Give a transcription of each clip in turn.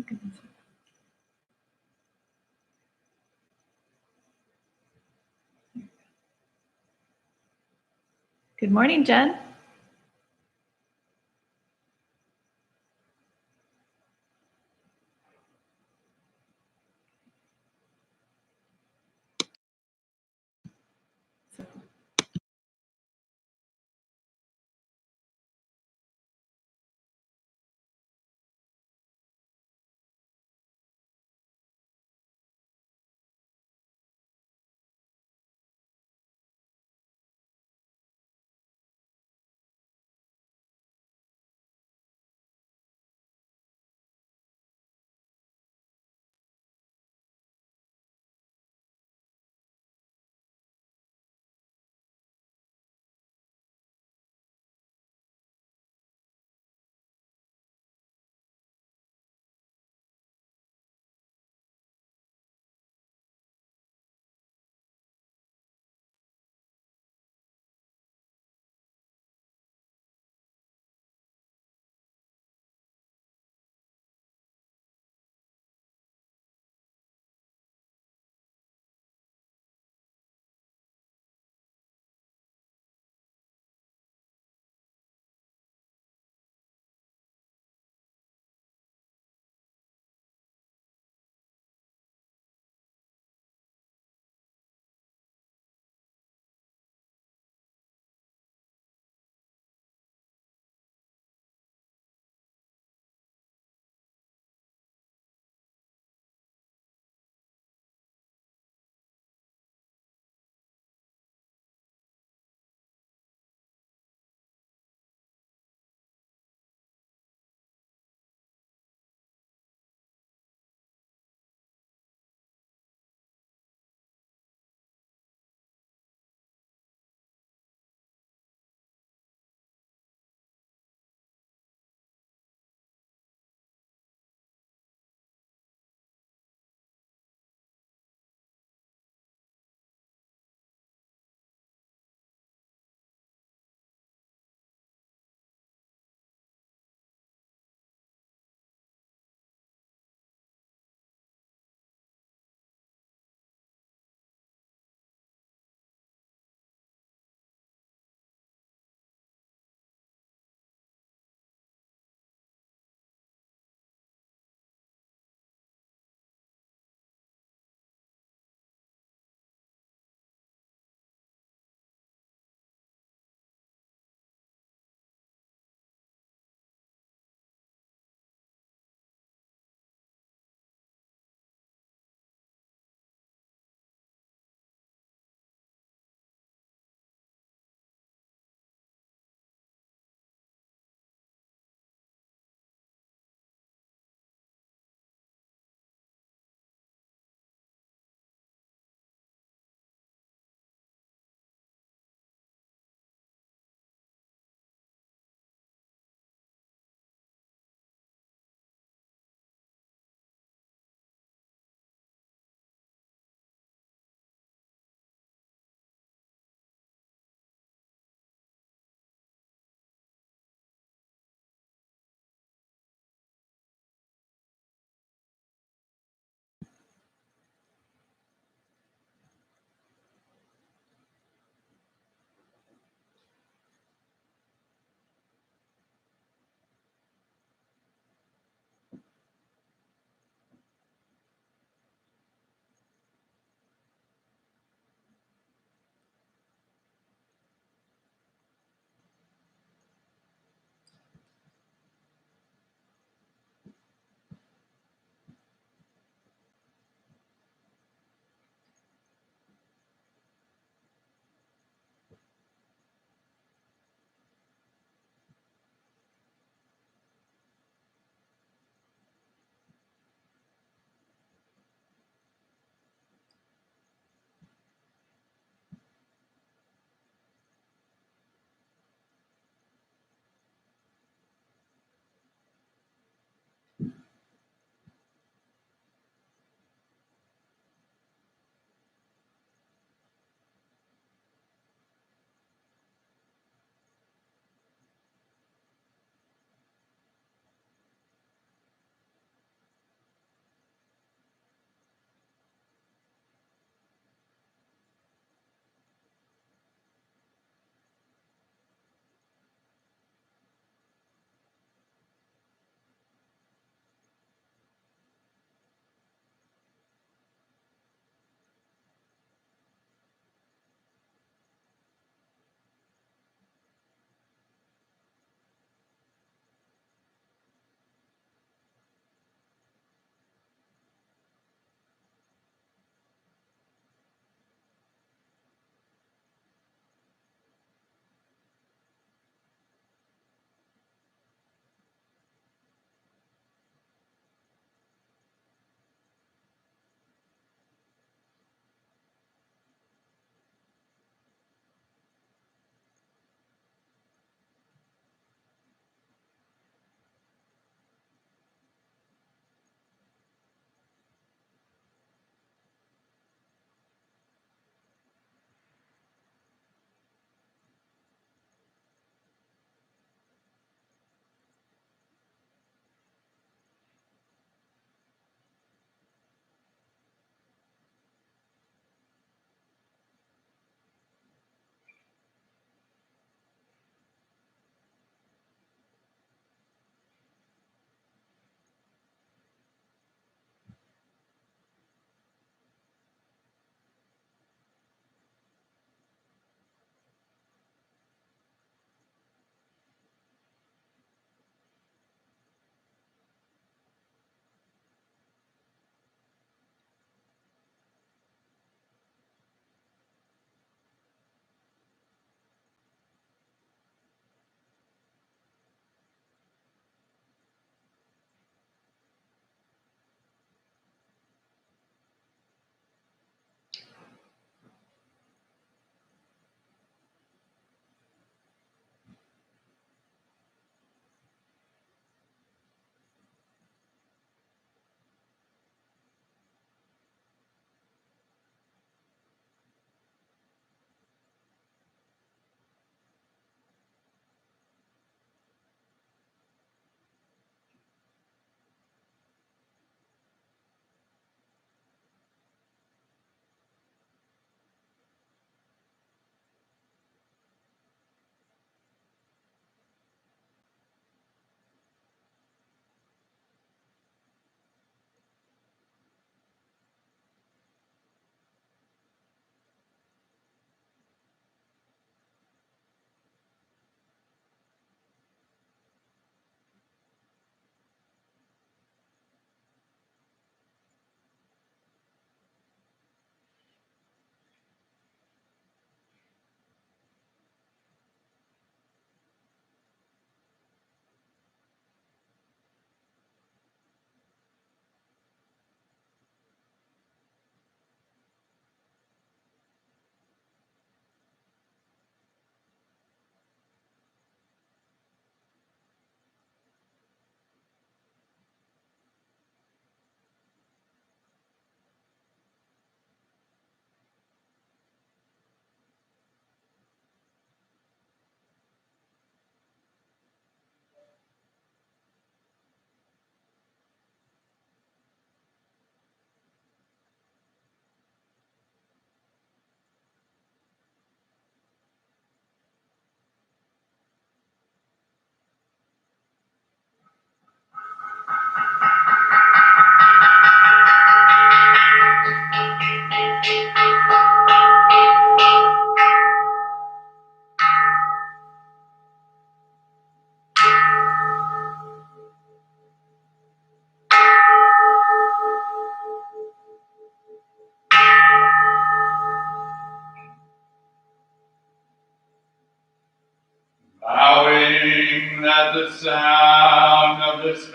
Good morning, Jen.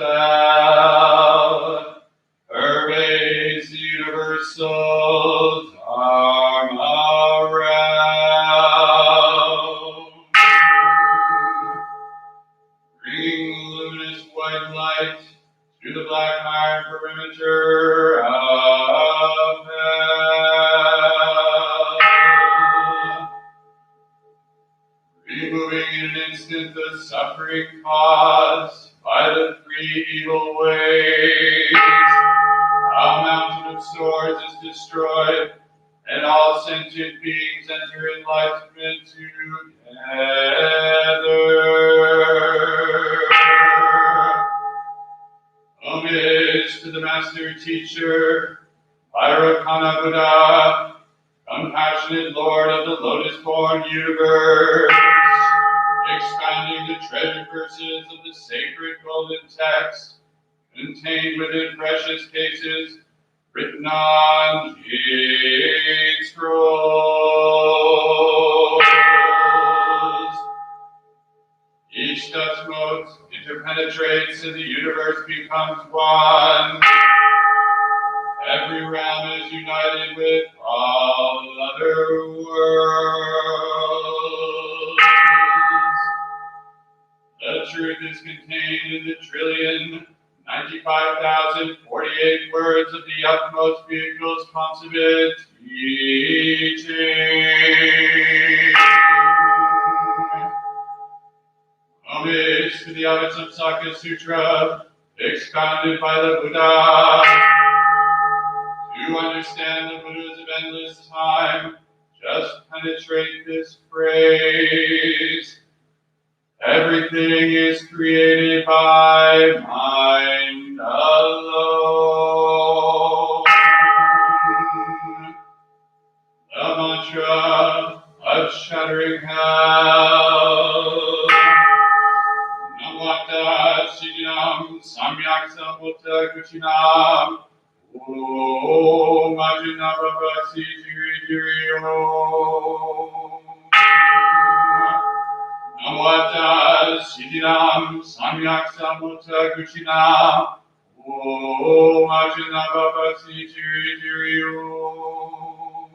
spell pervades the universal Dharma realm, bringing luminous white light through the black iron perimeter of hell, removing in an instant the suffering caused by the three evil ways. A mountain of swords is destroyed, and all sentient beings enter enlightenment together. Homage to the Master Teacher, Vairocana Buddha, compassionate Lord of the lotus-born universe, expanding the treasure verses of the sacred golden text contained within precious cases written on jade scrolls. Each dust mote interpenetrates and the universe becomes one. Every realm is united with all other worlds. The truth is contained in the 1,095,048 words of the utmost vehicle's consummate teaching. Homage to the Avatamsaka Sutra, expounded by the Buddha. To understand the Buddhas of endless time, just penetrate this phrase. Everything is created by mind alone. The mantra of shattering hell. Namvata Shijinam Samyak Samutta Kuchinam Om Ajinabhavasi Jiri Jiri Om. Namvata Shijinam Samyak Samutta Kuchinam Om Ajinabhavasi Jiri Jiri Om.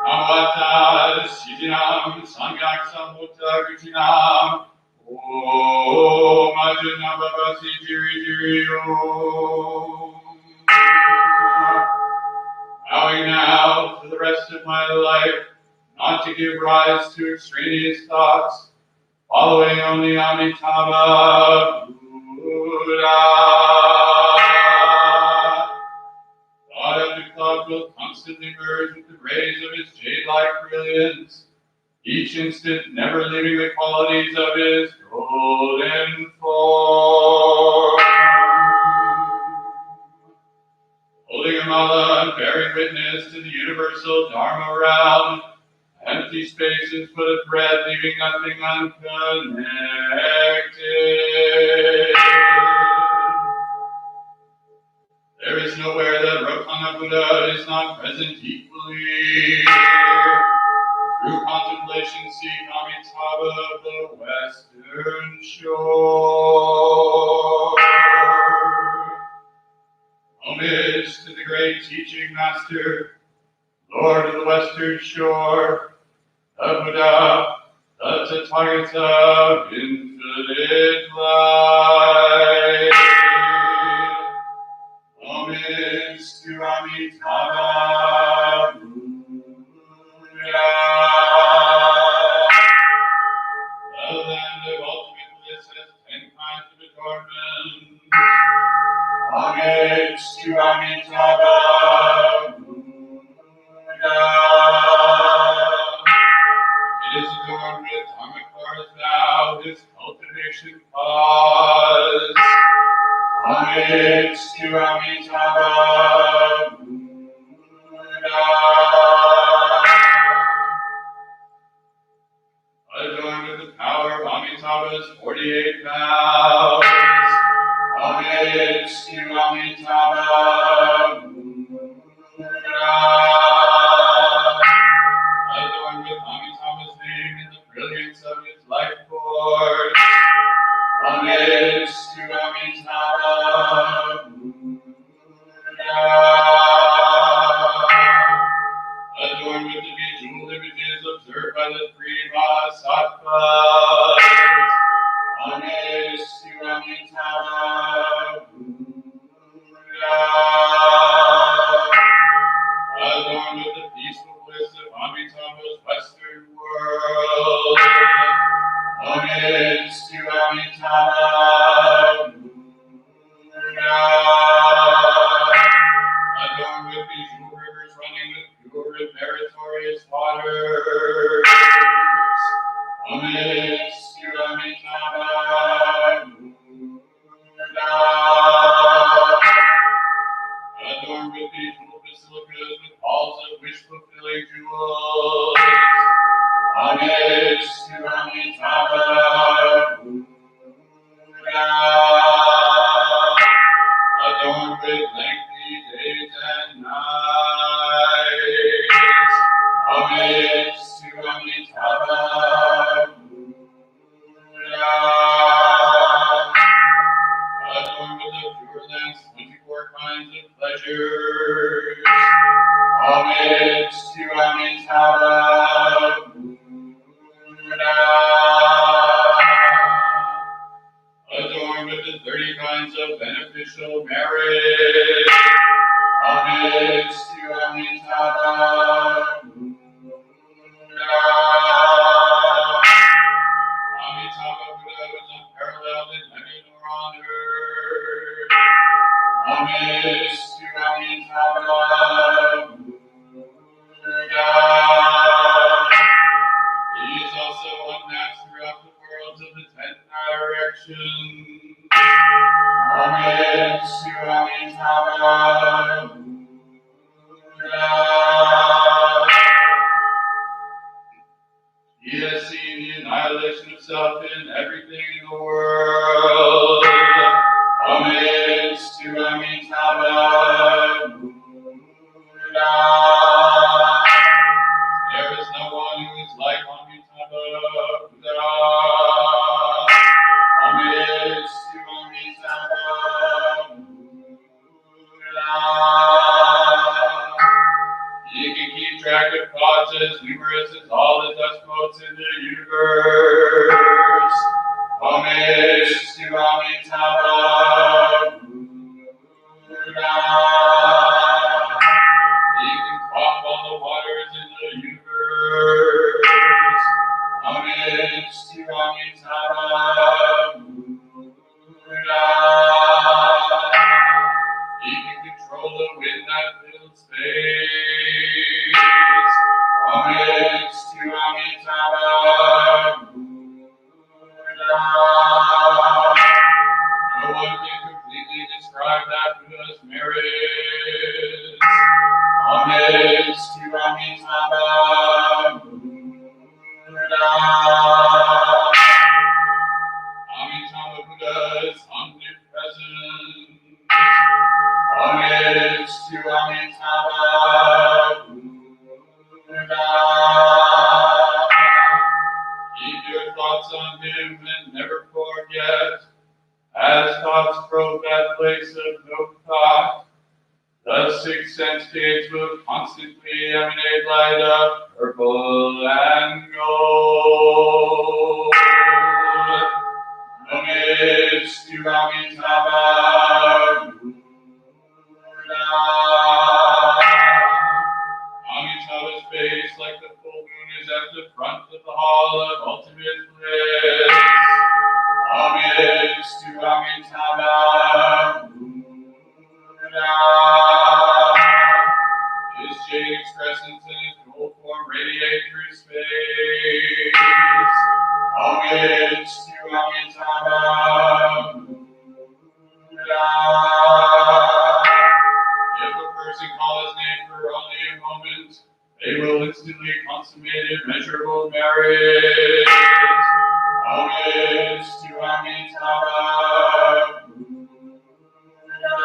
Namvata Shijinam Samyak Samutta Kuchinam Om Ajinabhavasi Jiri Jiri Om. Vowing now for the rest of my life not to give rise to extraneous thoughts, following only Amitabha Buddha. Thought after thought will constantly merge with the rays of his jade-like brilliance, each instant never leaving the qualities of his golden form. Holding a mala and bearing witness to the universal Dharma realm, empty spaces full of thread, leaving nothing unconnected. There is nowhere that Rokana Buddha is not present equally. Through contemplation, seek Amitabha of the Western Shore. Homage to the great teaching master, Lord of the Western Shore, the Buddha, the Tathagata of infinite light. Homage to Amitabha Buddha, the land of ultimate bliss has 10 kinds of adornment. Homage to Amitabha Buddha. It is adorned with Dharmakara's vow, his cultivation cause. Homage to Amitabha Buddha. Adorned with the power of Amitabha's 48 vows. Homage to Amitabha Buddha. Adorned with Amitabha's name and the brilliance of his life force. Homage to Amitabha Amitabha Buddha. Adorned with the bejeweled images observed by the three Bodhisattvas. Homage to Amitabha Buddha. Adorned with the peaceful bliss of Amitabha's Western world. Homage to Amitabha Buddha. Adorned with peaceful rivers running with pure and meritorious waters. Homage to Amitabha Buddha. Adorned with peaceful basilicas with halls of wish-fulfilling jewels. Homage to Amitabha Buddha. Adorned with lengthy days and nights. Homage to Amitabha Buddha. Adorned with the Pure Land's 24 kinds of pleasures. Homage to Amitabha Buddha. Adorned with the 30 kinds of beneficial merit. Homage to Amitabha Buddha. Amitabha Buddha was unparalleled in heaven or on earth. Homage to Amitabha Buddha. He is also unmatched throughout the worlds of the 10 directions. Homage to Amitabha Buddha. He has seen the annihilation of self in everything in the world. Homage to Amitabha Buddha. There is no one who is like Amitabha Buddha. Homage to Amitabha Buddha. He can keep track of thoughts as numerous as all the dust motes in the universe. Homage to Amitabha Buddha. He can quaff all the waters in the universe. Homage to Amitabha Buddha. He can control the wind that fills space. Homage to Amitabha Buddha. No one can completely describe that Buddha's merits. Homage to Amitabha Buddha. Amitabha Buddha is omnipresent. Homage to Amitabha Buddha. Keep your thoughts on him and never forget. As thoughts probe that place of no thought, the 6 sense gates will constantly emanate light of purple and gold. Homage to Amitabha Buddha. Amitabha's face, like the full moon, is at the front of the hall of ultimate bliss. Homage to Amitabha Buddha. His jade expressance and his gold form radiate through space. Homage to Amitabha Buddha. If a person call his name for only a moment, they will instantly consummate immeasurable merit. Homage to Amitabha Buddha.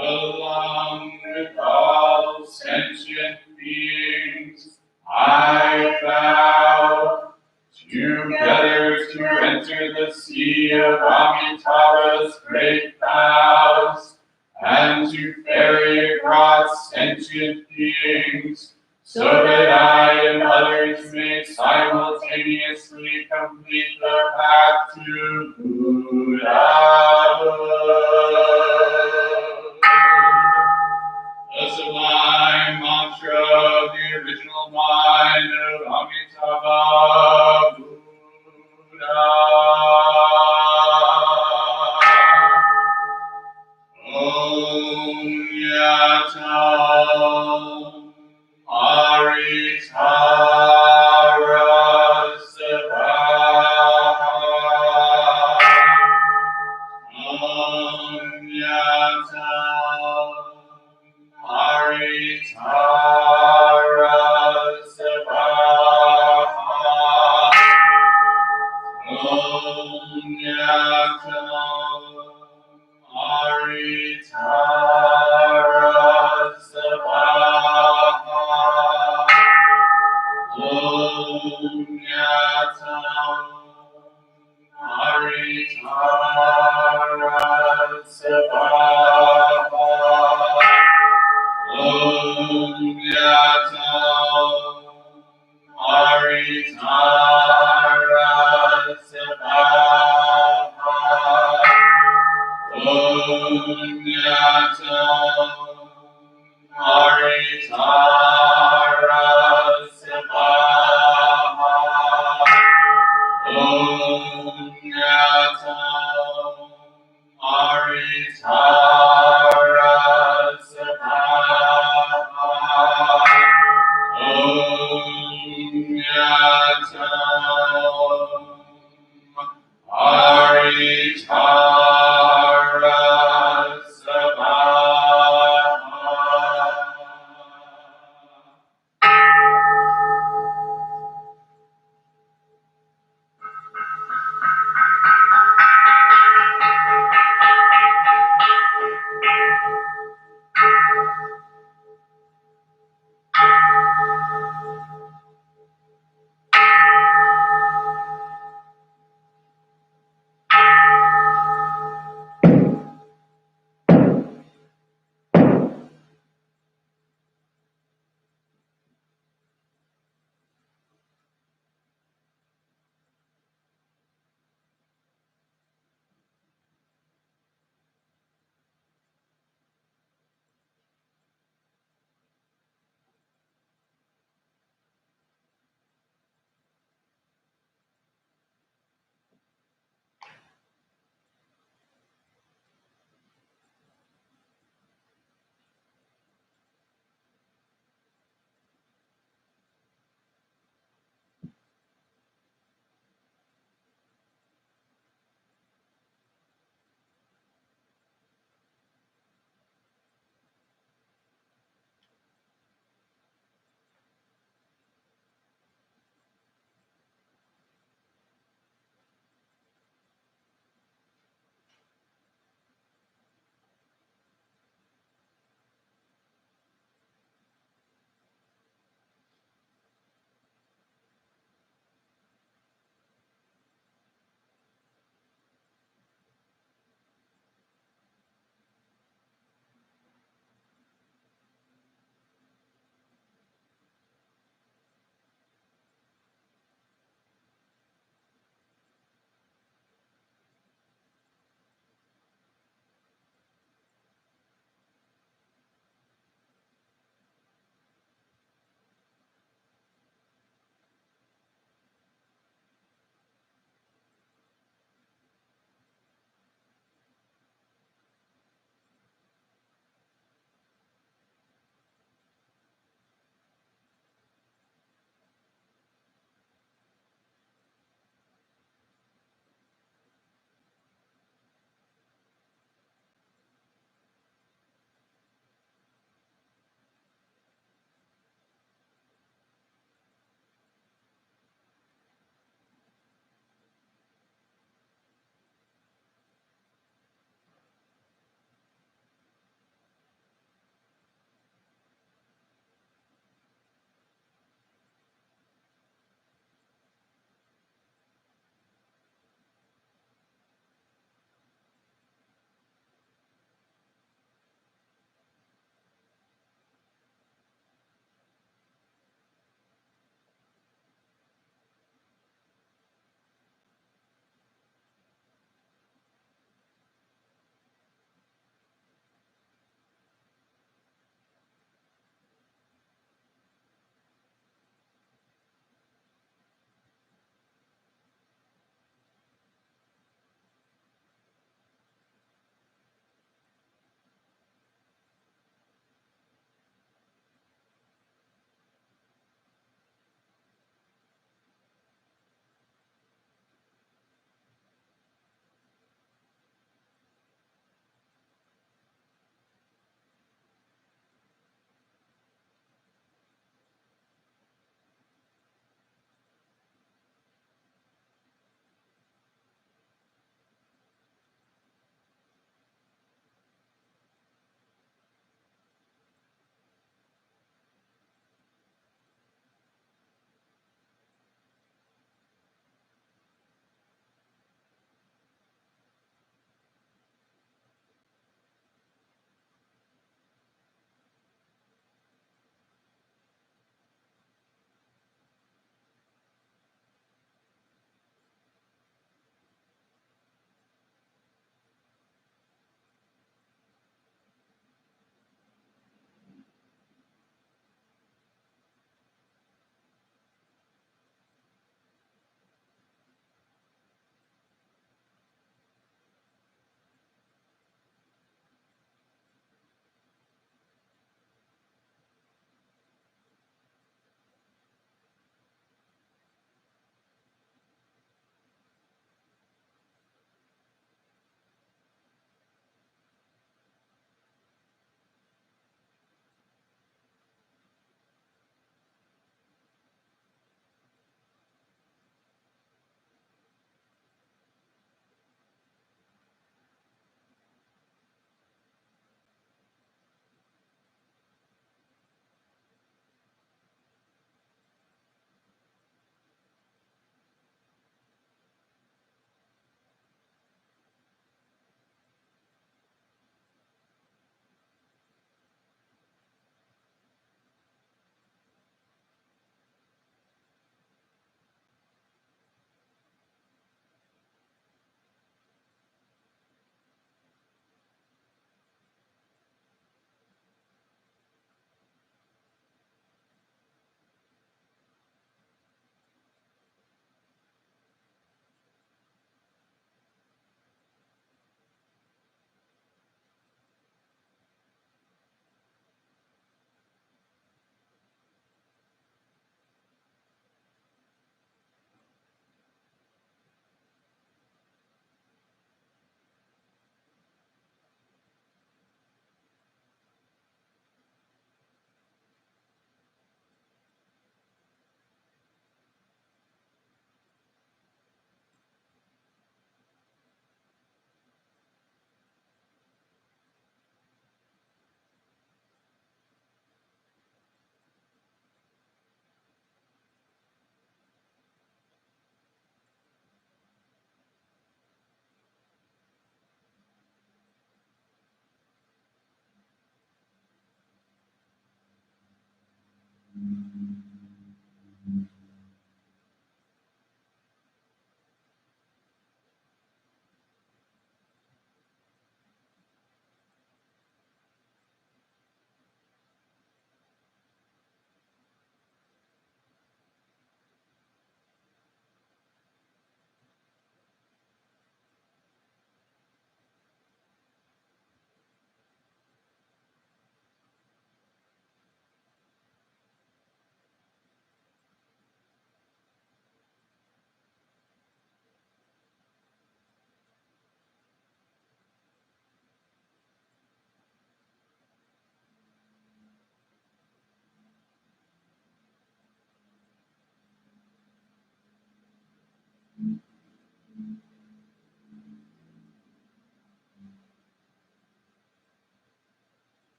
Along with all sentient beings, I vow together to enter the the sea of Amitabha's great vows, and to ferry across sentient beings, so that I and others may simultaneously complete the path to Buddhahood. The sublime mantra of the original mind of Amitabha Buddha. Om Yatam Aritara Savaha. Om Yatam Aritara Savaha. Om Yatam Aritara Savaha. Om Yatam Aritara Savaha. Om Yatam Aritara Savaha. Om Yatam Aritara Savaha. Om Yatam Aritara Savaha. Om Yatam Aritara Savaha.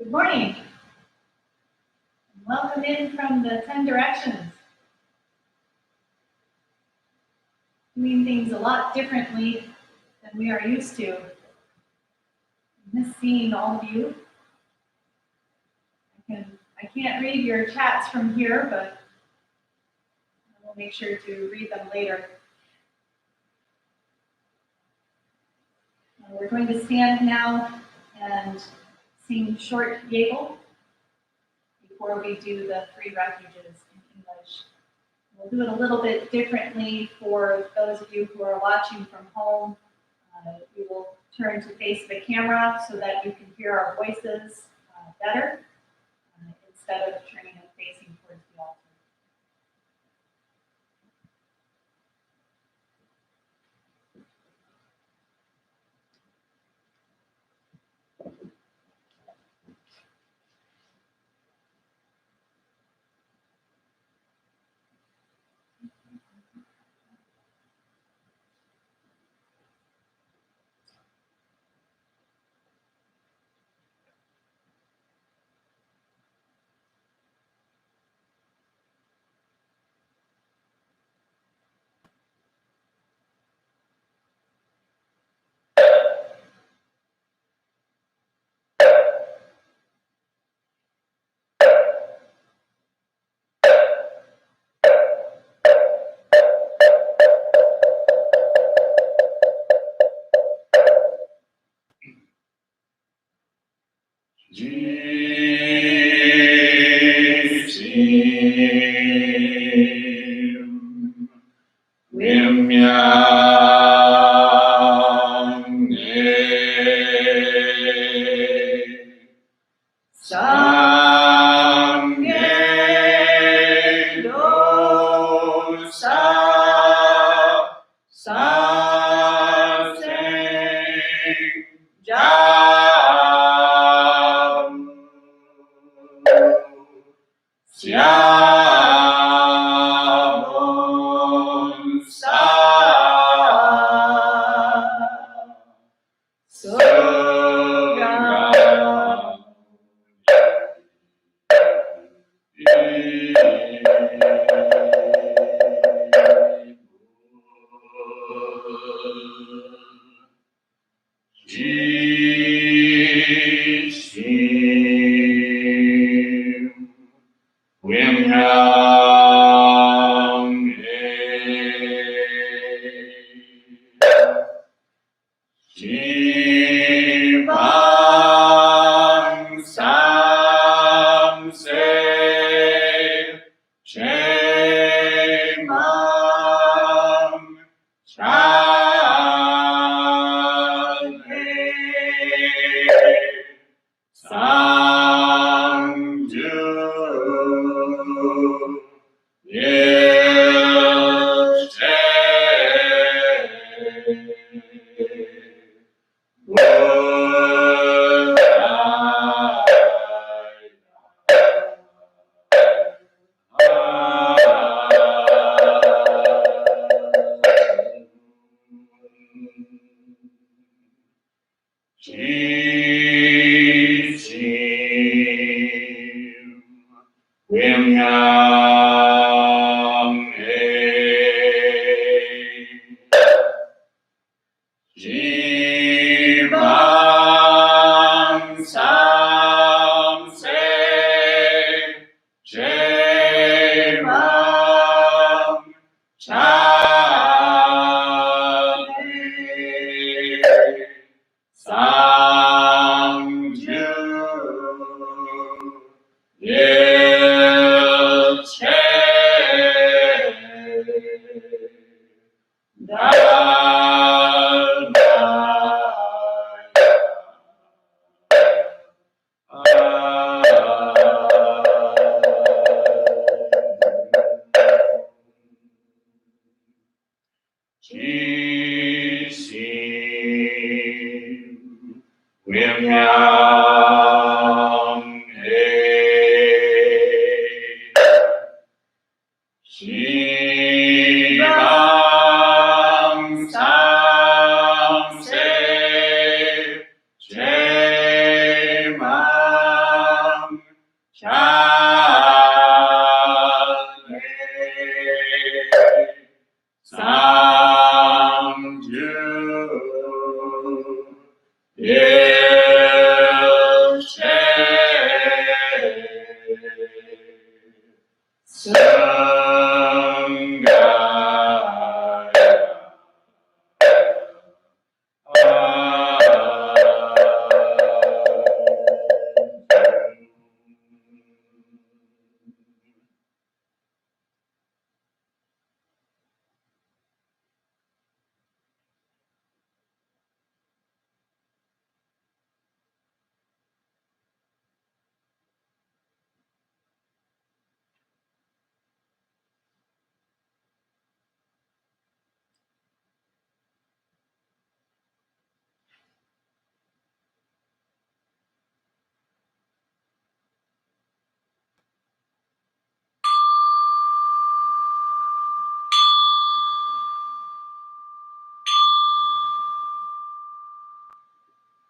Good morning. Welcome in from the 10 directions. Doing things a lot differently than we are used to. I miss seeing all of you. I can't read your chats from here, but I will make sure to read them later. We're going to stand now and sing short Yegel before we do the 3 refuges in English. We'll do it a little bit differently for those of you who are watching from home. We will turn to face the camera so that you can hear our voices better instead of turning and facing towards the altar.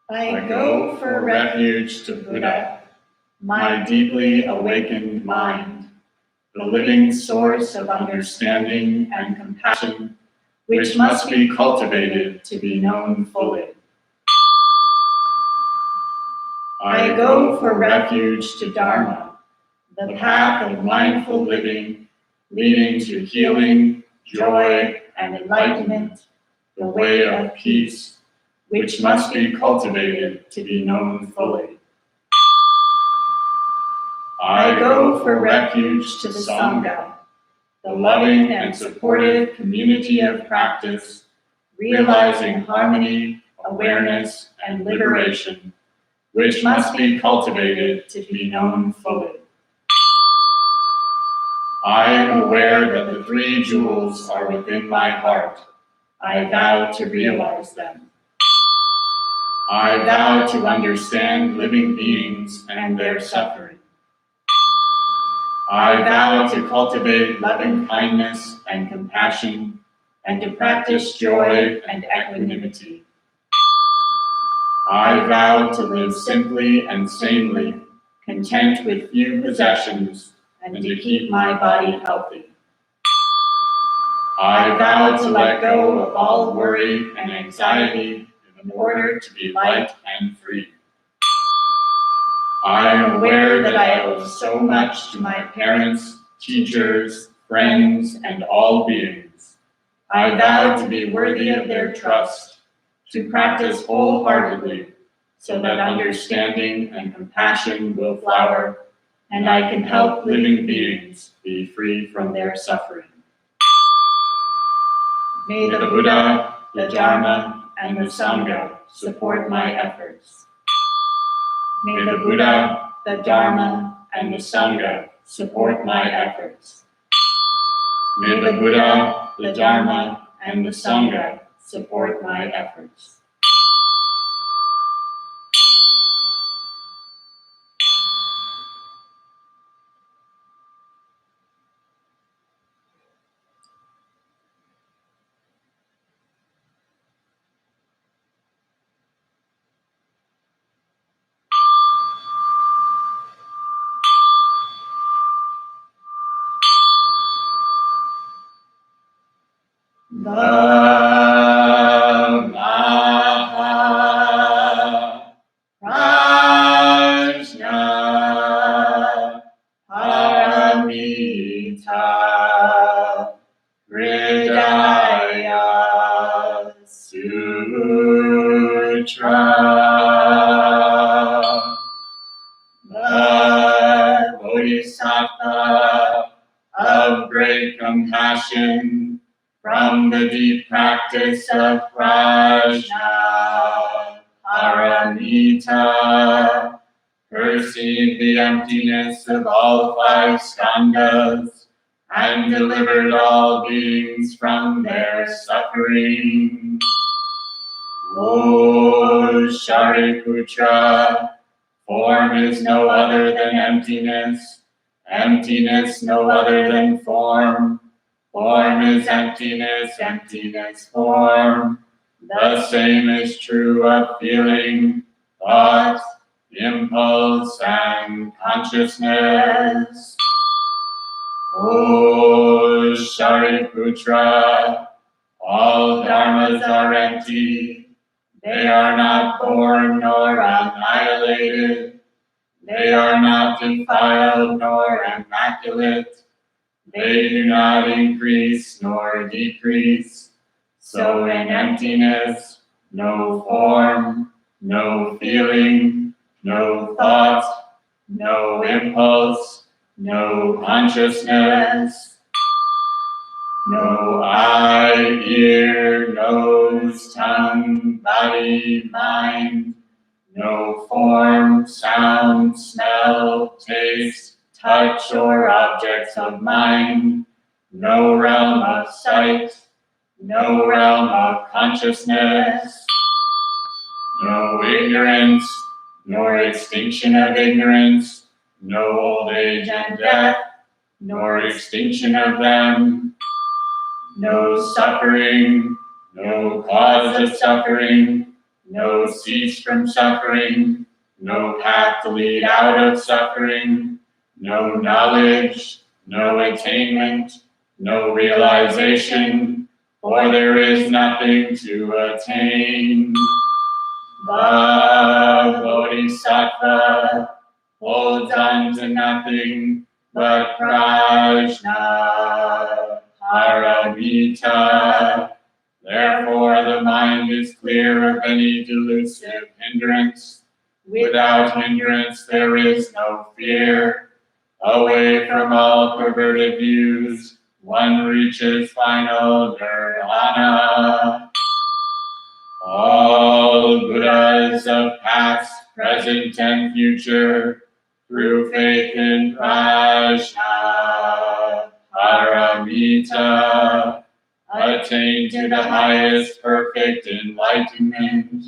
I go for refuge to Buddha, my deeply awakened mind, the living source of understanding and compassion, which must be cultivated to be known fully. I go for refuge to Dharma, the path of mindful living, leading to healing, joy, and enlightenment, the way of peace, which must be cultivated to be known fully. I go for refuge to the Sangha, the loving and supportive community of practice, realizing harmony, awareness, and liberation, which must be cultivated to be known fully. I am aware that the three jewels are within my heart. I vow to realize them. I vow to understand living beings and their suffering. I vow to cultivate loving kindness and compassion, and to practice joy and equanimity. I vow to live simply and sanely, content with few possessions, and to keep my body healthy. I vow to let go of all worry and anxiety in order to be light and free. I am aware that I owe so much to my parents, teachers, friends, and all beings. I vow to be worthy of their trust, to practice wholeheartedly, so that understanding and compassion will flower, and I can help living beings be free from their suffering. May the Buddha, the Dharma, and the Sangha support my efforts. May the Buddha, the Dharma, and the Sangha support my efforts. May the Buddha, the Dharma, and the Sangha support my efforts. Maha Prajna Paramita Hridaya Sutra. The Bodhisattva of great compassion, from the deep practice of prajna paramita, perceived the emptiness of all five skandhas, and delivered all beings from their suffering. O Shariputra, form is no other than emptiness, emptiness no other than form. Form is emptiness, emptiness form. The same is true of feeling, thought, impulse, and consciousness. O Shariputra, all dharmas are empty. They are not born nor annihilated. They are not defiled nor immaculate. They do not increase nor decrease. So in emptiness, no form, no feeling, no thought, no impulse, no consciousness, no eye, ear, nose, tongue, body, mind, no form, sound, smell, taste, touch, or objects of mind, no realm of sight, no realm of consciousness, no ignorance, nor extinction of ignorance, no old age and death, nor extinction of them, no suffering, no cause of suffering, no cease from suffering, no path to lead out of suffering, no knowledge, no attainment, no realization, for there is nothing to attain. The Bodhisattva holds on to nothing but prajna paramita. Therefore the mind is clear of any delusive hindrance. Without hindrance there is no fear. Away from all perverted views, one reaches final nirvana. All Buddhas of past, present, and future, through faith in prajna paramita, attain to the highest perfect enlightenment.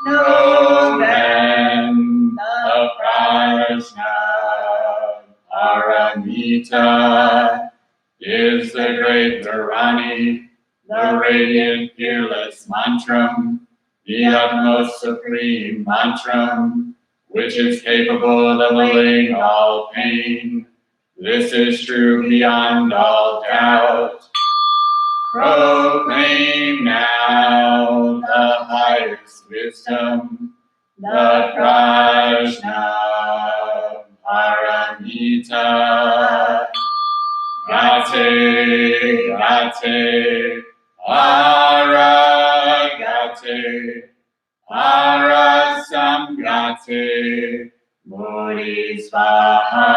Know then the prajna paramita is the great Dharani, the radiant, fearless mantram, the utmost supreme mantram, which is capable of allaying all pain. This is true beyond all doubt. Proclaim now the highest wisdom, the prajna paramita. Gate, gate, aragate, arasamgate, bodhisvaha.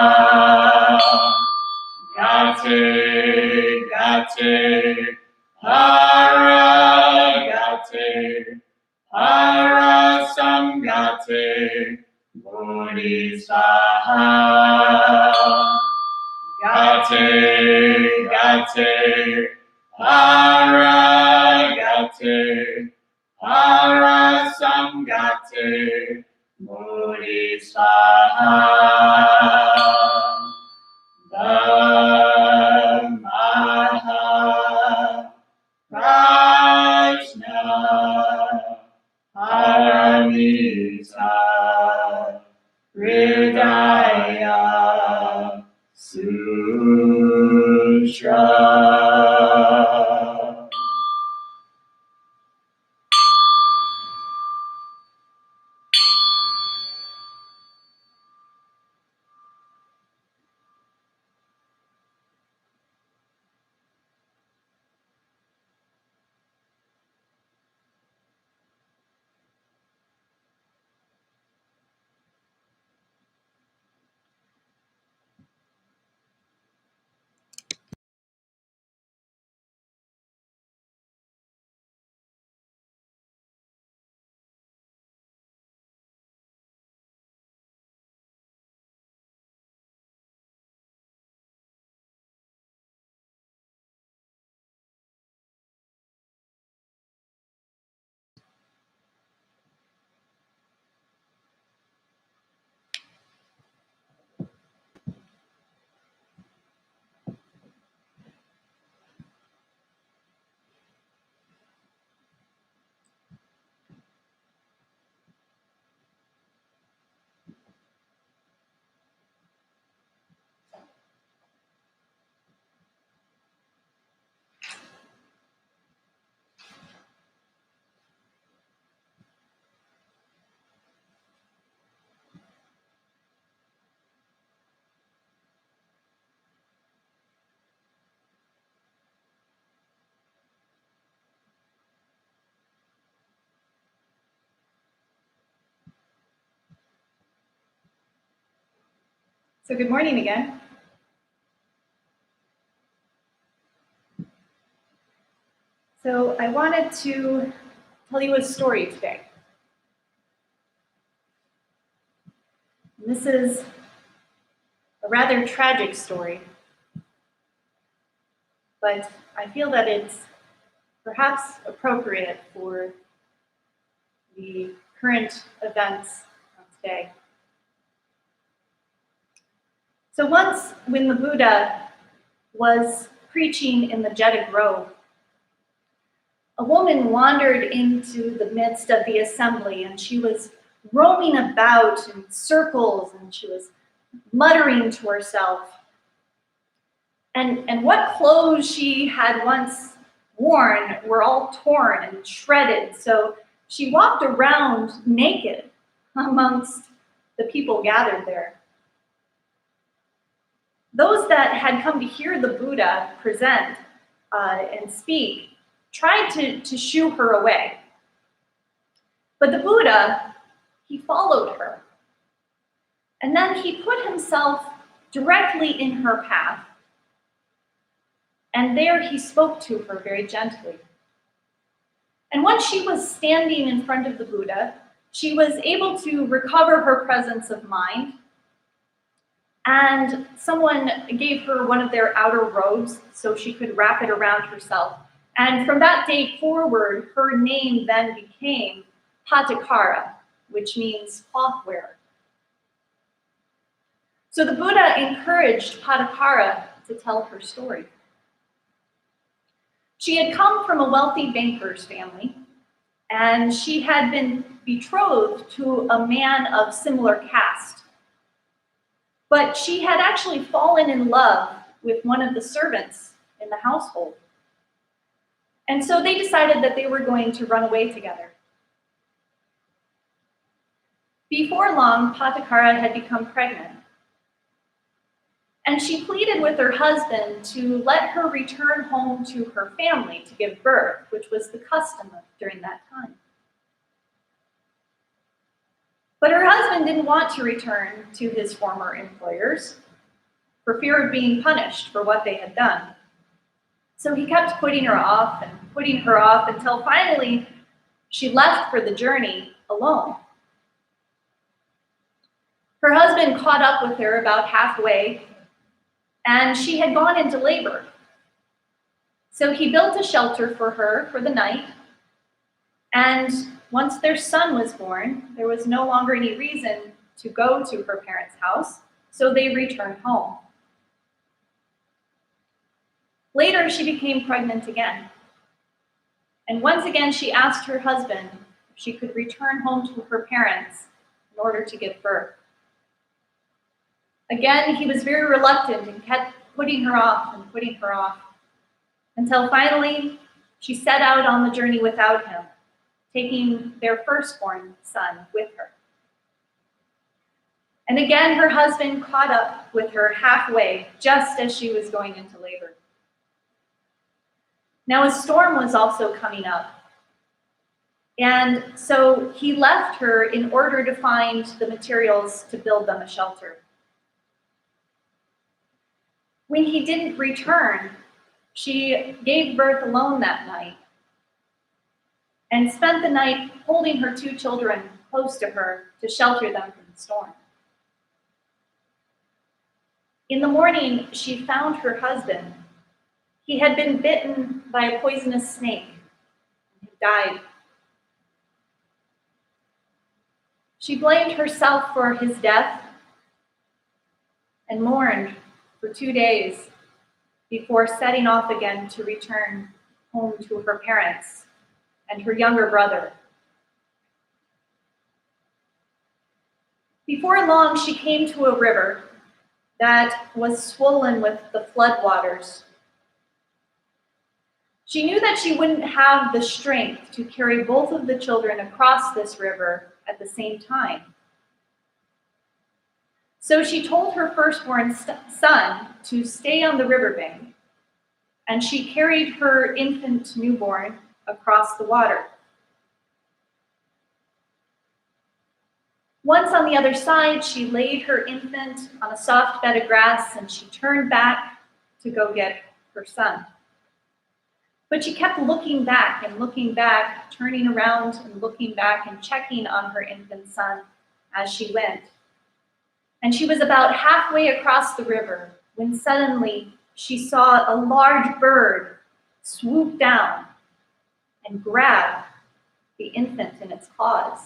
Gate, gate, aragate, arasamgate, bodhisvaha. Gate, gate, aragate, arasamgate, bodhisvaha. Dhammaha prajna paramita hridaya sutra. So good morning again. So I wanted to tell you a story today. This is a rather tragic story, but I feel that it's perhaps appropriate for the current events of today. So once, when the Buddha was preaching in the Jeta Grove, a woman wandered into the midst of the assembly, and she was roaming about in circles, and she was muttering to herself. And what clothes she had once worn were all torn and shredded, so she walked around naked amongst the people gathered there. Those that had come to hear the Buddha present and speak tried to shoo her away. But the Buddha, he followed her. And then he put himself directly in her path. And there he spoke to her very gently. And once she was standing in front of the Buddha, she was able to recover her presence of mind. And someone gave her one of their outer robes so she could wrap it around herself. And from that day forward, her name then became Patakara, which means cloth wearer. So the Buddha encouraged Patakara to tell her story. She had come from a wealthy banker's family, and she had been betrothed to a man of similar caste. But she had actually fallen in love with one of the servants in the household. And so they decided that they were going to run away together. Before long, Patakara had become pregnant. And she pleaded with her husband to let her return home to her family to give birth, which was the custom during that time. But her husband didn't want to return to his former employers for fear of being punished for what they had done. So he kept putting her off until finally she left for the journey alone. Her husband caught up with her about halfway, and she had gone into labor. So he built a shelter for her for the night, and once their son was born, there was no longer any reason to go to her parents' house, so they returned home. Later, she became pregnant again. And once again, she asked her husband if she could return home to her parents in order to give birth. Again, he was very reluctant and kept putting her off, until finally she set out on the journey without him, taking their firstborn son with her. And again, her husband caught up with her halfway, just as she was going into labor. Now a storm was also coming up, and so he left her in order to find the materials to build them a shelter. When he didn't return, she gave birth alone that night and spent the night holding her two children close to her to shelter them from the storm. In the morning, she found her husband. He had been bitten by a poisonous snake and had died. She blamed herself for his death and mourned for 2 days before setting off again to return home to her parents and her younger brother. Before long, she came to a river that was swollen with the floodwaters. She knew that she wouldn't have the strength to carry both of the children across this river at the same time. So she told her firstborn son to stay on the riverbank, and she carried her infant newborn across the water. Once on the other side, she laid her infant on a soft bed of grass and she turned back to go get her son. But she kept looking back and looking back, turning around and looking back and checking on her infant son as she went. And she was about halfway across the river when suddenly she saw a large bird swoop down and grab the infant in its claws.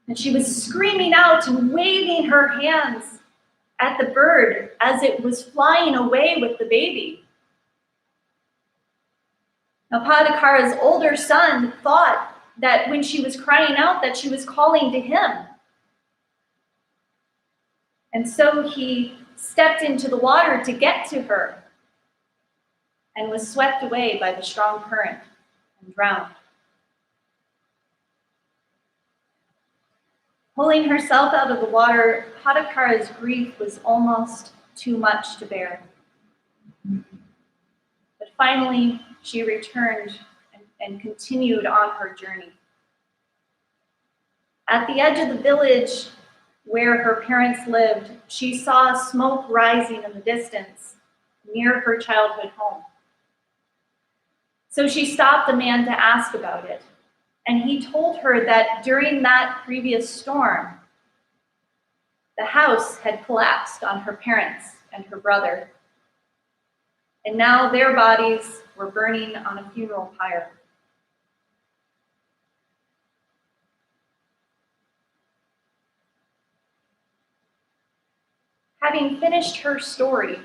And she was screaming out and waving her hands at the bird as it was flying away with the baby. Now, Padakara's older son thought that when she was crying out that she was calling to him. And so he stepped into the water to get to her and was swept away by the strong current and drowned. Pulling herself out of the water, Padakara's grief was almost too much to bear. But finally, she returned and continued on her journey. At the edge of the village where her parents lived, she saw smoke rising in the distance near her childhood home. So she stopped a man to ask about it, and he told her that during that previous storm, the house had collapsed on her parents and her brother, and now their bodies were burning on a funeral pyre. Having finished her story,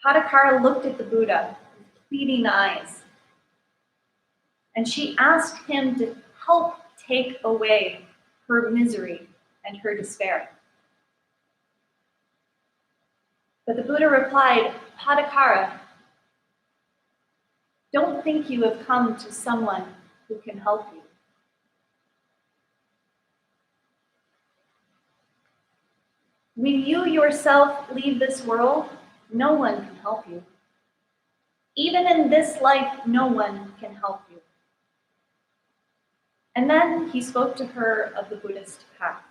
Padakara looked at the Buddha with pleading eyes, and she asked him to help take away her misery and her despair. But the Buddha replied, Padakara, don't think you have come to someone who can help you. When you yourself leave this world, no one can help you. Even in this life, no one can help you. And then he spoke to her of the Buddhist path.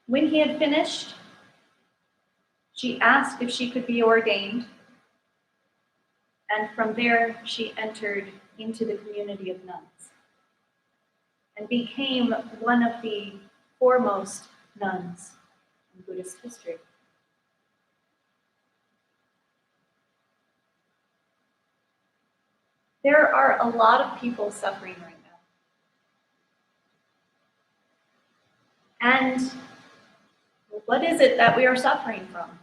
When he had finished, she asked if she could be ordained, and from there she entered into the community of nuns and became one of the foremost nuns in Buddhist history. There are a lot of people suffering right now. And what is it that we are suffering from?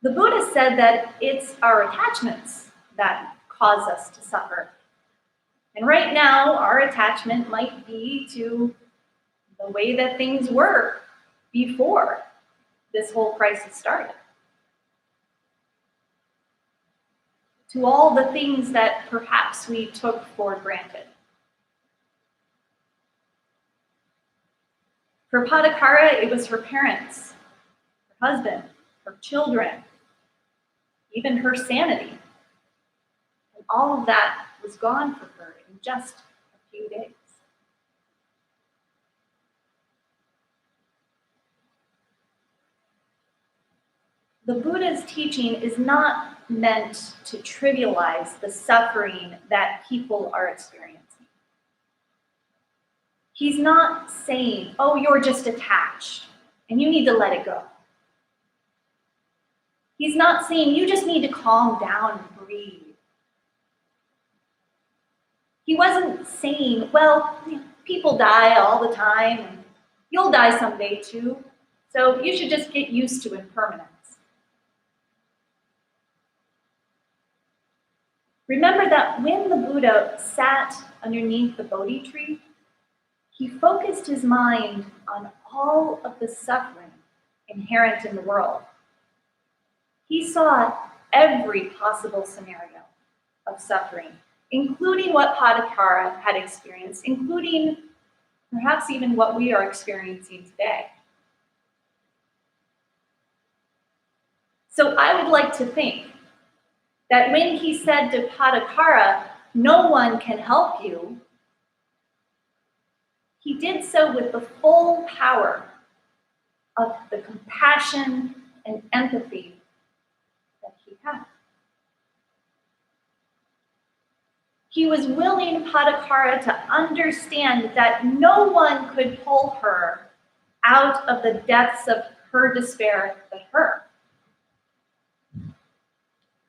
The Buddha said that it's our attachments that cause us to suffer. And right now, our attachment might be to the way that things were before this whole crisis started. To all the things that perhaps we took for granted. For Padakara, it was her parents, her husband, her children, even her sanity. And all of that was gone for her in just a few days. The Buddha's teaching is not meant to trivialize the suffering that people are experiencing. He's not saying, oh, you're just attached and you need to let it go. He's not saying you just need to calm down and breathe. He wasn't saying, well, people die all the time and you'll die someday too, so you should just get used to impermanence. Remember that when the Buddha sat underneath the Bodhi tree, he focused his mind on all of the suffering inherent in the world. He saw every possible scenario of suffering, including what Padakara had experienced, including perhaps even what we are experiencing today. So I would like to think that when he said to Padakara, no one can help you, he did so with the full power of the compassion and empathy that he had. He was willing Padakara to understand that no one could pull her out of the depths of her despair but her.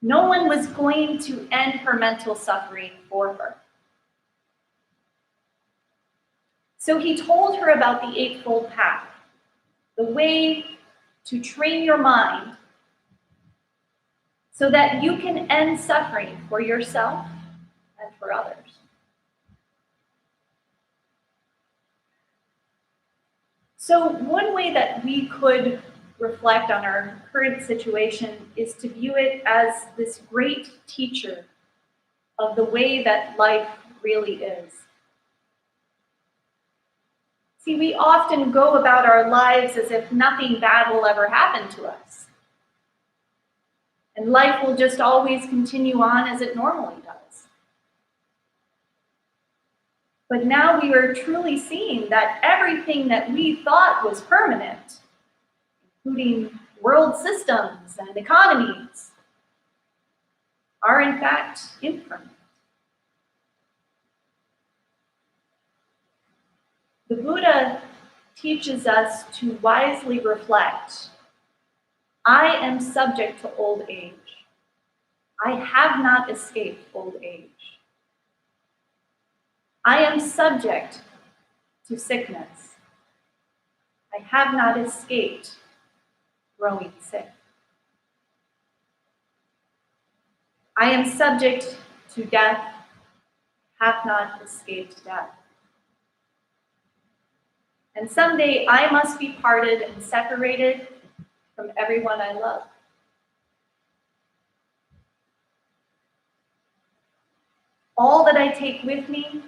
No one was going to end her mental suffering for her. So he told her about the Eightfold Path, the way to train your mind so that you can end suffering for yourself and for others. So one way that we could reflect on our current situation is to view it as this great teacher of the way that life really is. See, we often go about our lives as if nothing bad will ever happen to us. And life will just always continue on as it normally does. But now we are truly seeing that everything that we thought was permanent, including world systems and economies, are in fact impermanent. The Buddha teaches us to wisely reflect, I am subject to old age. I have not escaped old age. I am subject to sickness. I have not escaped growing sick. I am subject to death, have not escaped death. And someday I must be parted and separated from everyone I love. All that I take with me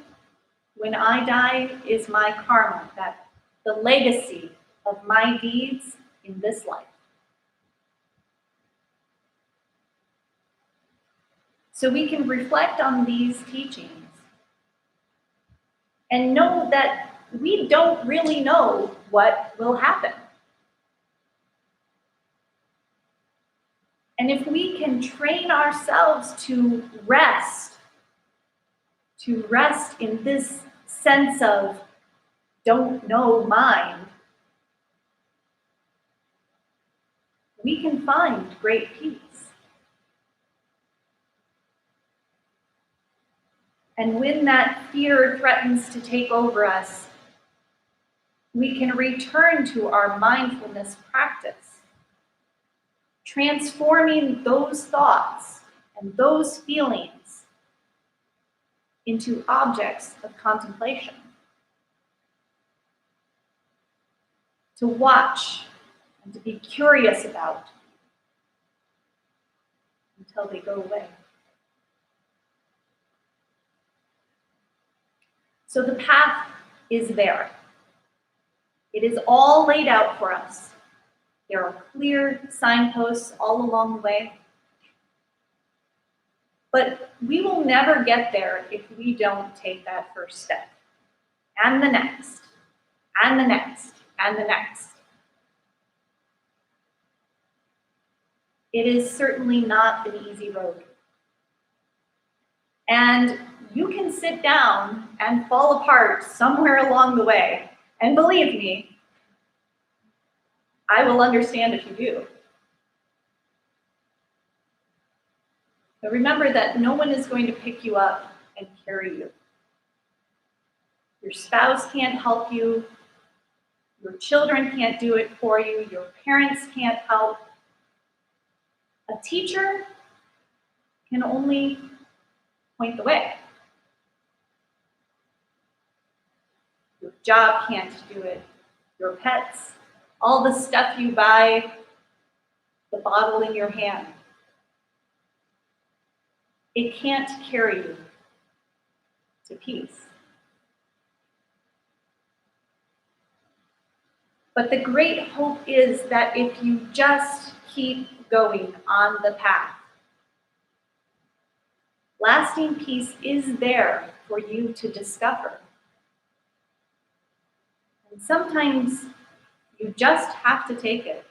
when I die is my karma, that the legacy of my deeds in this life. So we can reflect on these teachings and know that we don't really know what will happen. And if we can train ourselves to rest in this sense of don't know mind, we can find great peace. And when that fear threatens to take over us, we can return to our mindfulness practice, transforming those thoughts and those feelings into objects of contemplation. To watch and to be curious about until they go away. So the path is there. It is all laid out for us. There are clear signposts all along the way. But we will never get there if we don't take that first step. And the next, and the next, and the next. It is certainly not an easy road. And you can sit down and fall apart somewhere along the way. And believe me, I will understand if you do. But remember that no one is going to pick you up and carry you. Your spouse can't help you. Your children can't do it for you. Your parents can't help. A teacher can only point the way. Your job can't do it. Your pets, all the stuff you buy, the bottle in your hand. It can't carry you to peace. But the great hope is that if you just keep going on the path, lasting peace is there for you to discover. And sometimes you just have to take it,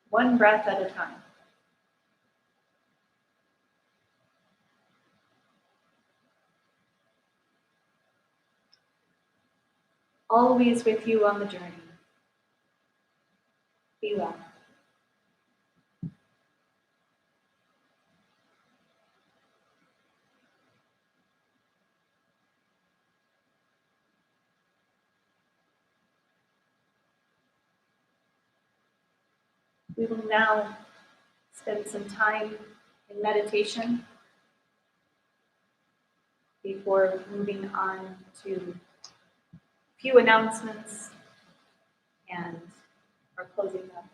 one breath at a time. Always with you on the journey. Be well. We will now spend some time in meditation before moving on to a few announcements and our closing methods.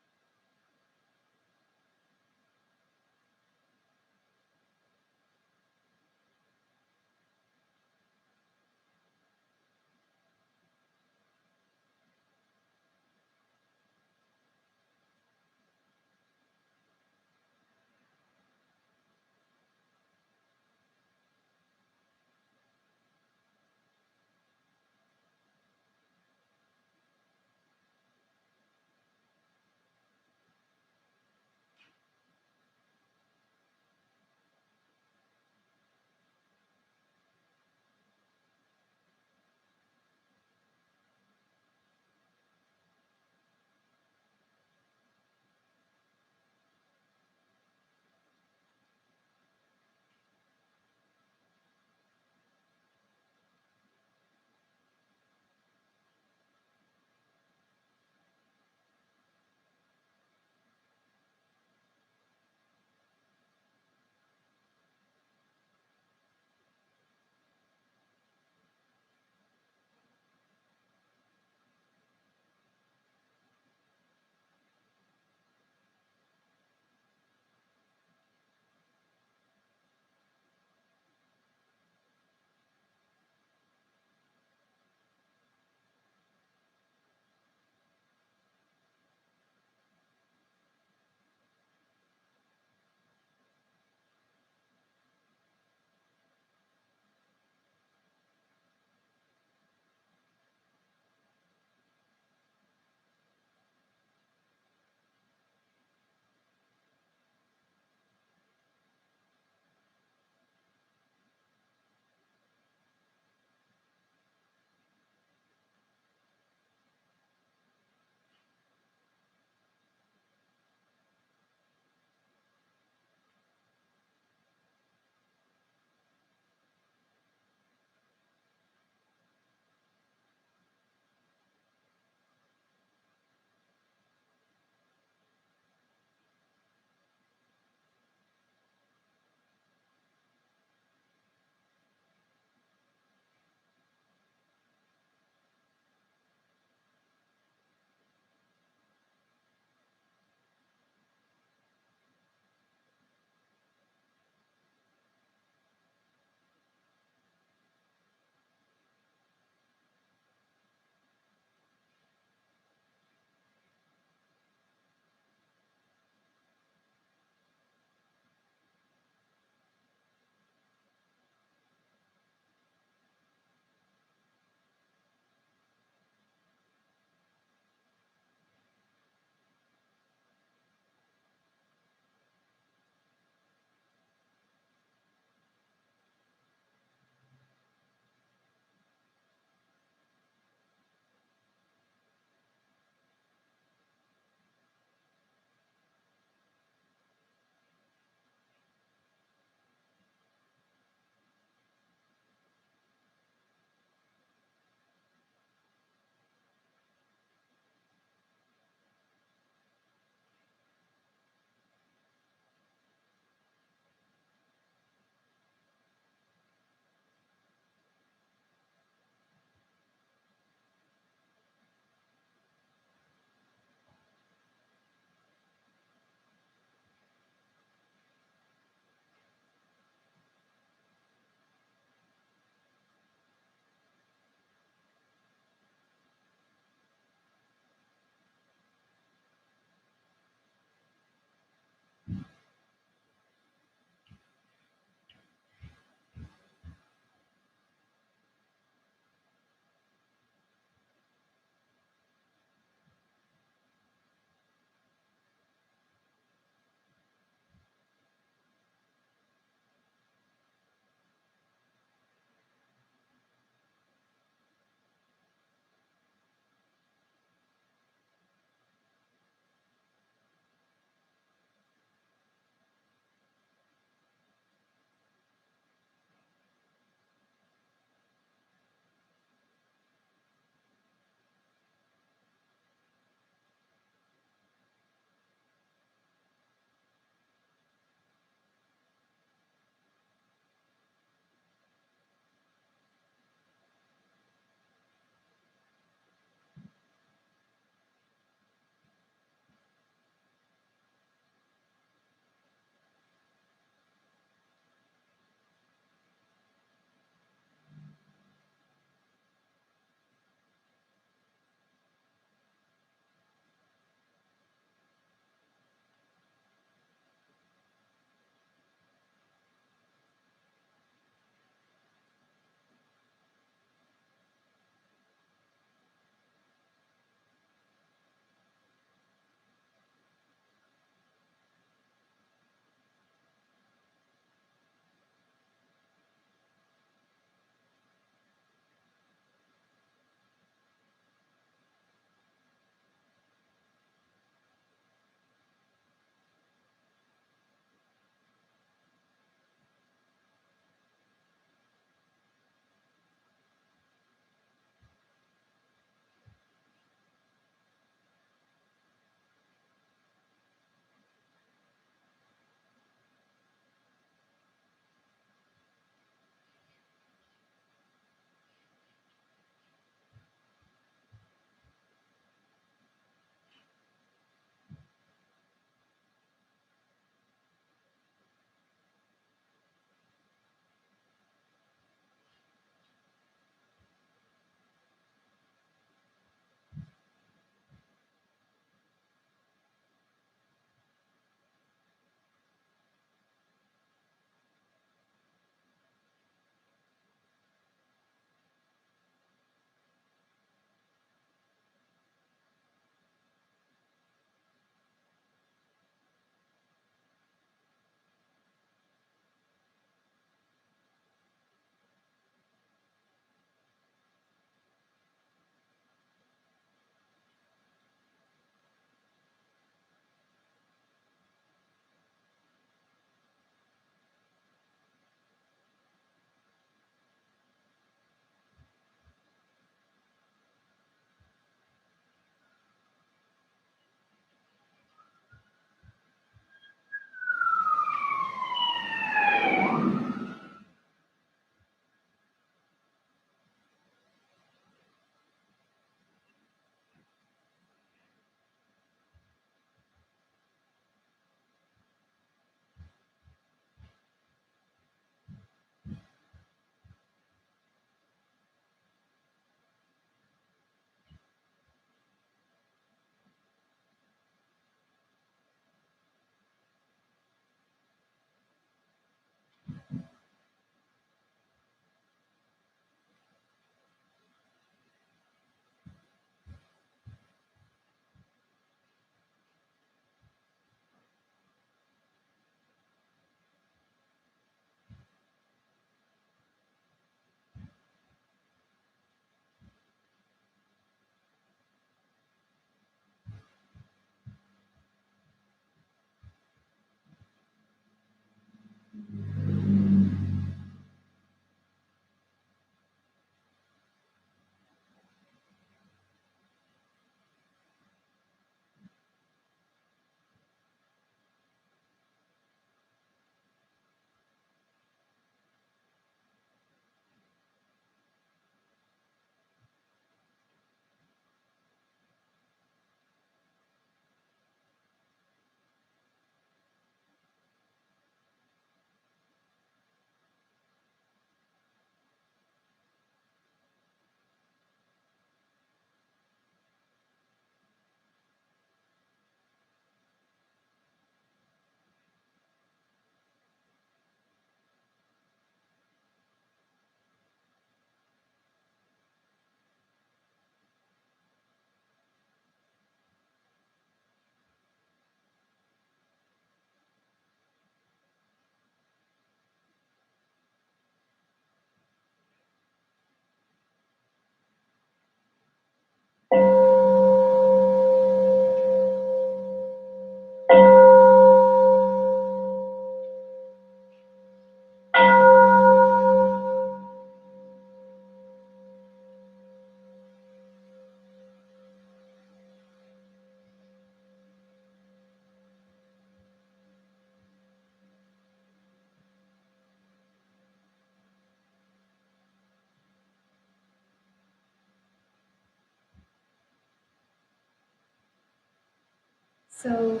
So,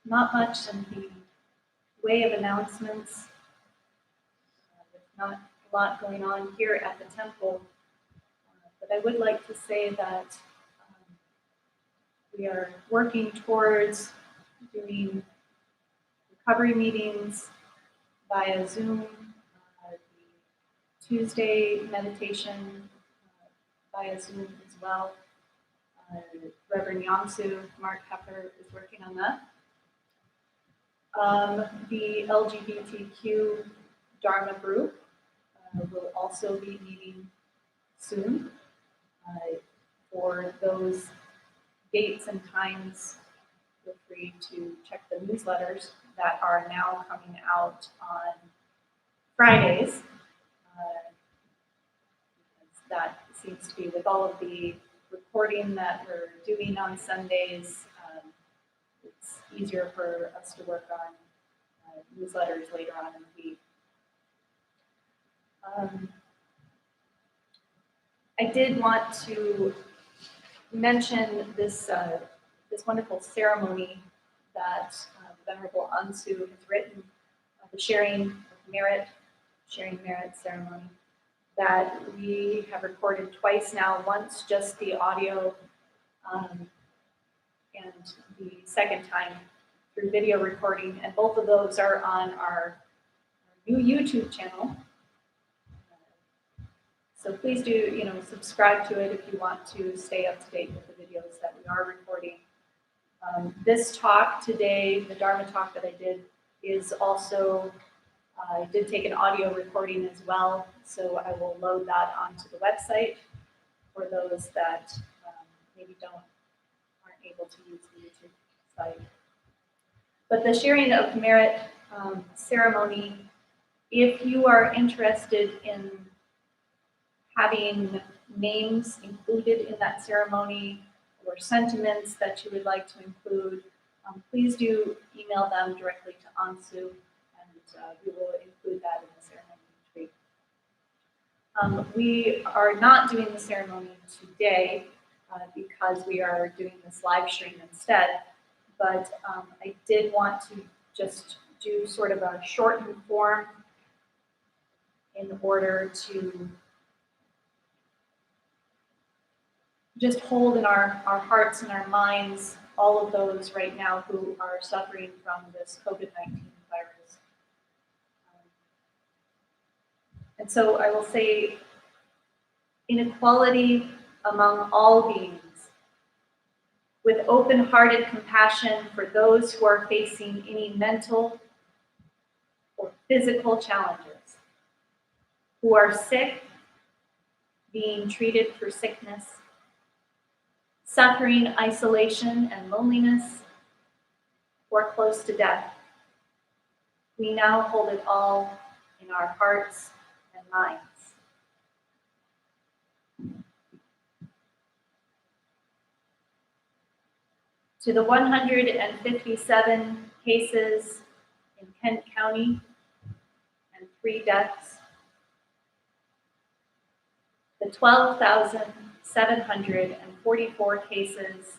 not much in the way of announcements. There's not a lot going on here at the temple. But I would like to say that we are working towards doing recovery meetings via Zoom, the Tuesday meditation via Zoom as well. Reverend Yamsu, Mark Pepper, is working on that. The LGBTQ Dharma group will also be meeting soon. For those dates and times, feel free to check the newsletters that are now coming out on Fridays. That seems to be with all of the recording that we're doing on Sundays. It's easier for us to work on newsletters later on in the week. I did want to mention this wonderful ceremony that the Venerable Ansu has written, the sharing merit ceremony, that we have recorded twice now, once just the audio and the second time through video recording, and both of those are on our new YouTube channel. So please do, subscribe to it if you want to stay up to date with the videos that we are recording. This talk today, the Dharma talk that I did, is also, I did take an audio recording as well, so I will load that onto the website for those that maybe aren't able to use the YouTube site. But the sharing of merit ceremony, if you are interested in having names included in that ceremony or sentiments that you would like to include, please do email them directly to Ansu, and we will include that in the ceremony retreat. We are not doing the ceremony today because we are doing this live stream instead, but I did want to just do sort of a shortened form in order to just hold in our hearts and our minds all of those right now who are suffering from this COVID-19 virus. And so I will say, inequality among all beings, with open-hearted compassion for those who are facing any mental or physical challenges, who are sick, being treated for sickness, suffering isolation and loneliness, or close to death. We now hold it all in our hearts and minds. To the 157 cases in Kent County and 3 deaths, the 12,744 cases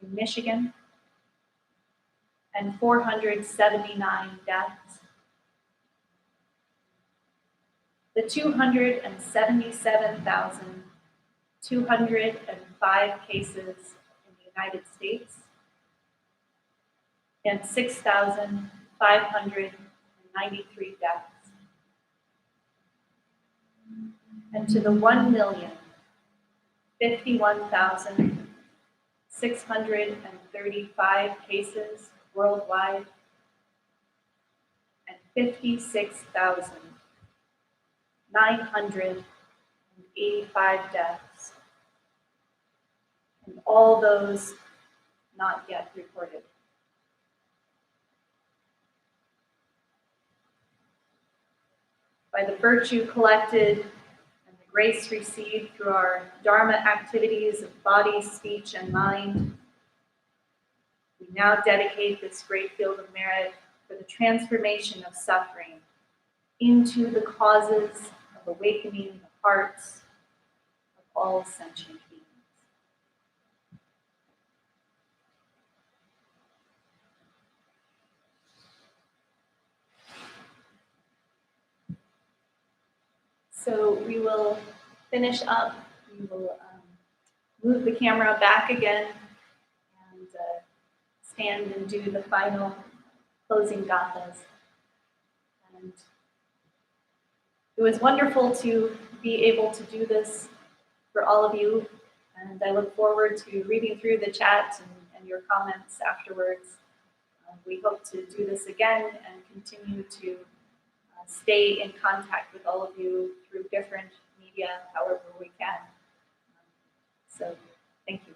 in Michigan, and 479 deaths, the 277,205 cases in the United States, and 6,593 deaths. And to the 1,051,635 cases worldwide, and 56,985 deaths, and all those not yet reported. By the virtue collected and the grace received through our Dharma activities of body, speech, and mind, we now dedicate this great field of merit for the transformation of suffering into the causes of awakening the hearts of all sentient beings. So we will finish up. We will move the camera back again and stand and do the final closing gathas. And it was wonderful to be able to do this for all of you. And I look forward to reading through the chat and your comments afterwards. We hope to do this again and continue to stay in contact with all of you through different media, however we can. So, thank you.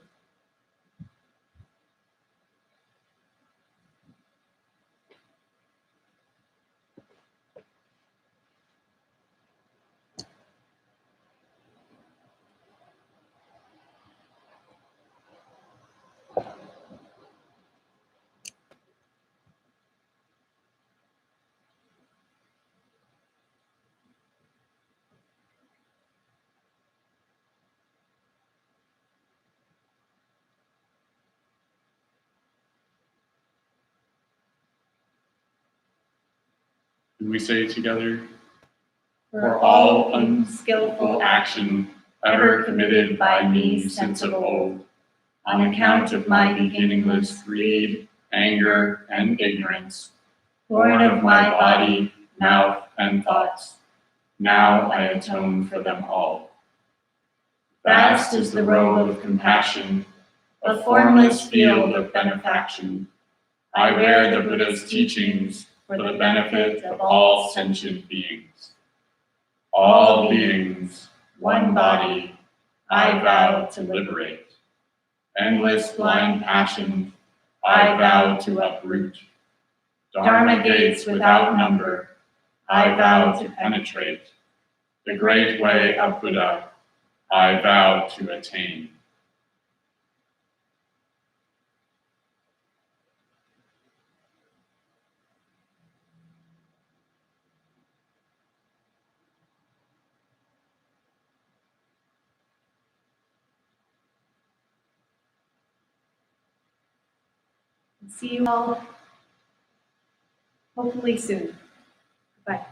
And we say together, For all unskillful action ever committed by me since of old, on account of my beginningless greed, anger, and ignorance, born of my body, mouth, and thoughts, now I atone for them all. Vast is the robe of compassion, a formless field of benefaction. I wear the Buddha's teachings for the benefit of all sentient beings. All beings, one body, I vow to liberate. Endless blind passion, I vow to uproot. Dharma gates without number, I vow to penetrate. The great way of Buddha, I vow to attain. See you all hopefully soon. Bye.